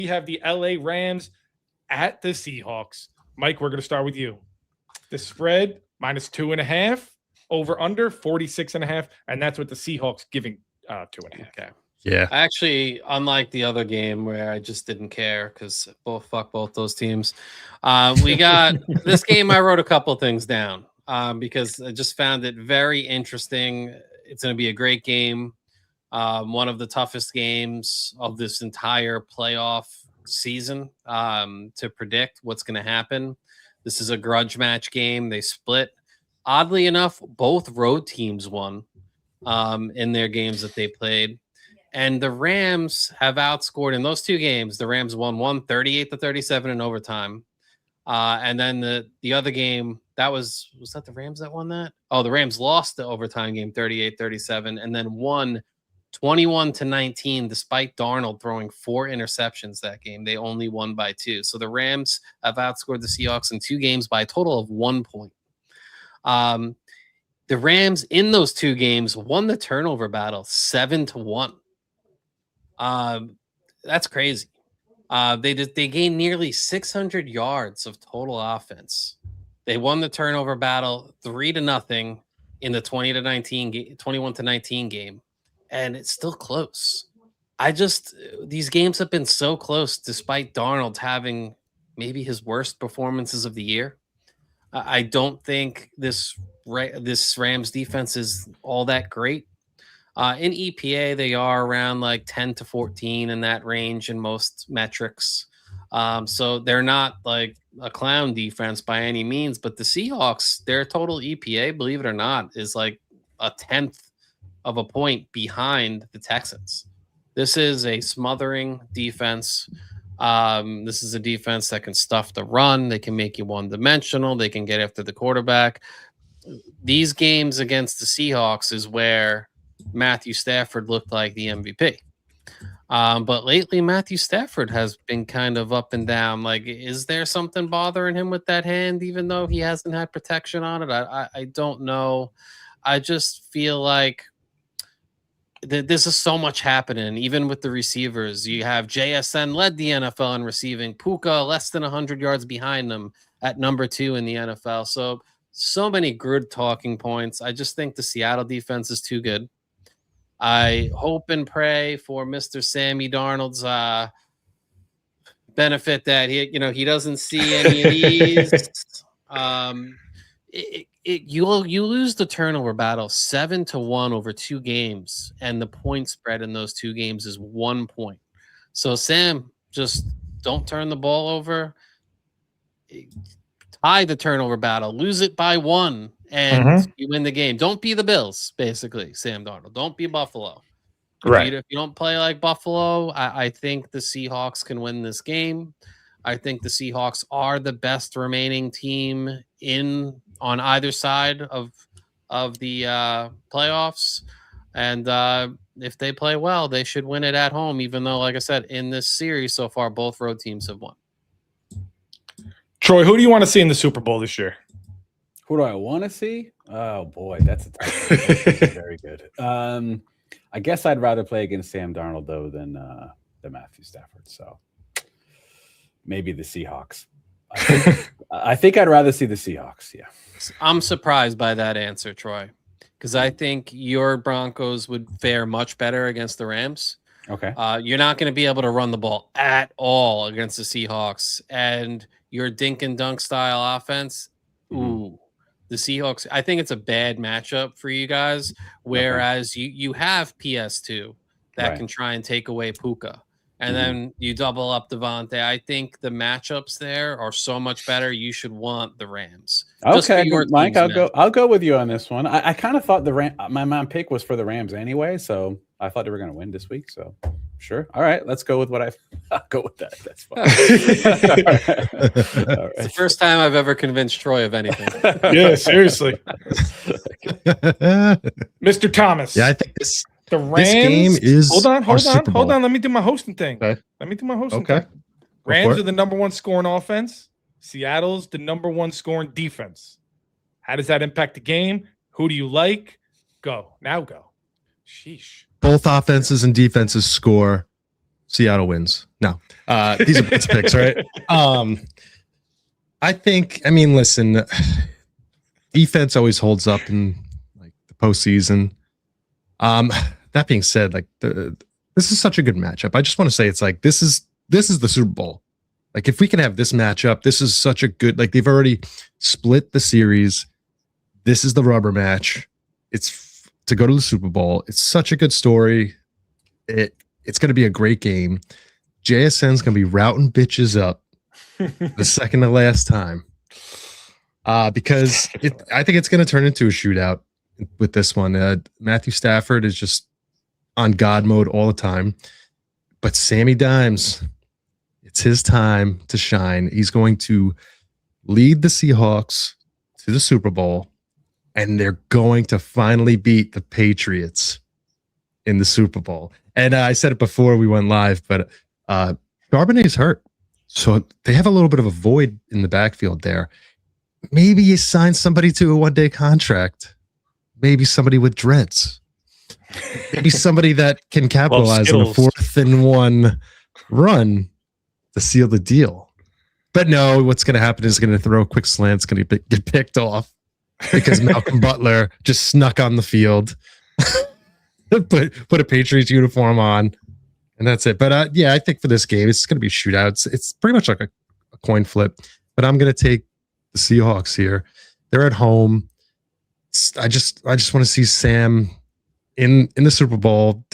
We have the LA Rams at the Seahawks. Mike, we're going to start with you. The spread -2.5, over under 46.5, and that's what the Seahawks giving 2.5. Okay. Yeah. Actually, unlike the other game where I just didn't care because fuck both those teams. We got this game. I wrote a couple things down because I just found it very interesting. It's going to be a great game. One of the toughest games of this entire playoff season to predict what's going to happen. This is a grudge match game. They split. Oddly enough, both road teams won in their games that they played. And the Rams have outscored in those two games. The Rams won 38-37 in overtime. And then the other game, was that the Rams that won that? Oh, the Rams lost the overtime game 38-37 and then won 21-19 despite Darnold throwing 4 interceptions that game. They only won by 2. So the Rams have outscored the Seahawks in 2 games by a total of 1 point. The Rams in those 2 games won the turnover battle 7-1. That's crazy. They gained nearly 600 yards of total offense. They won the turnover battle 3-0 in the 21-19 game, and it's still close. These games have been so close despite Darnold having maybe his worst performances of the year. I don't think this Rams defense is all that great. In EPA, they are around like 10-14 in that range in most metrics. So they're not like a clown defense by any means, but the Seahawks, their total EPA, believe it or not, is like 1/10 of a point behind the Texans. This is a smothering defense. This is a defense that can stuff the run. They can make you one-dimensional. They can get after the quarterback. These games against the Seahawks is where Matthew Stafford looked like the MVP. But lately, Matthew Stafford has been kind of up and down. Like, is there something bothering him with that hand, even though he hasn't had protection on it? I don't know. I just feel like this is so much happening, even with the receivers. You have JSN led the NFL in receiving. Puka less than 100 yards behind them at number 2 in the NFL. So many good talking points. I just think the Seattle defense is too good. I hope and pray for Mr. Sammy Darnold's benefit that he doesn't see any of these. You lose the turnover battle 7-1 over 2 games, and the point spread in those 2 games is 1 point. So Sam, just don't turn the ball over. Tie the turnover battle, lose it by 1. And you win the game. Don't be the Bills, basically, Sam Darnold. Don't be Buffalo. Right. If you don't play like Buffalo, I think the Seahawks can win this game. I think the Seahawks are the best remaining team on either side of the playoffs. And if they play well, they should win it at home, even though, like I said, in this series so far, both road teams have won. Troy, who do you want to see in the Super Bowl this year? Who do I want to see? Oh boy, that's a tough one. Very good. I guess I'd rather play against Sam Darnold though than Matthew Stafford. So maybe the Seahawks. I think I'd rather see the Seahawks. Yeah. I'm surprised by that answer, Troy, because I think your Broncos would fare much better against the Rams. Okay. You're not going to be able to run the ball at all against the Seahawks, and your dink and dunk style offense. Ooh. The Seahawks, I think it's a bad matchup for you guys, whereas you have PS2 that can try and take away Puka. And then you double up Devontae. I think the matchups there are so much better. You should want the Rams. Okay, Mike, I'll go with you on this one. I kind of thought my pick was for the Rams anyway, so I thought they were going to win this week. So sure, all right, let's go with I'll go with that. That's fine. All right. It's the first time I've ever convinced Troy of anything. Yeah, seriously, Mr. Thomas. Yeah, I think the Rams. This game is hold on. Let me do my hosting thing. Okay. Thing. Rams are the number 1 scoring offense. Seattle's the number 1 scoring defense. How does that impact the game? Who do you like? Go. Sheesh. Both offenses and defenses score. Seattle wins. No, these are Blitz picks, right? I think. I mean, listen, defense always holds up in like the postseason. That being said, like this is such a good matchup. I just want to say it's like this is the Super Bowl. Like if we can have this matchup, this is such a good. Like they've already split the series. This is the rubber match. It's to go to the Super Bowl. It's such a good story. It's going to be a great game. JSN's going to be routing bitches up the second to last time because I think it's going to turn into a shootout with this one. Matthew Stafford is just on God mode all the time, but Sammy Dimes, it's his time to shine. He's going to lead the Seahawks to the Super Bowl, and they're going to finally beat the Patriots in the Super Bowl. And I said it before we went live, but Charbonnet's hurt. So they have a little bit of a void in the backfield there. Maybe you sign somebody to a one-day contract. Maybe somebody with dreads. Maybe somebody that can capitalize on a 4th and 1 run to seal the deal. But no, what's going to happen is going to throw a quick slant. It's going to get picked off because Malcolm Butler just snuck on the field. Put a Patriots uniform on, and that's it. But yeah, I think for this game, it's going to be shootouts. It's pretty much like a coin flip. But I'm going to take the Seahawks here. They're at home. I just want to see Sam in the Super Bowl.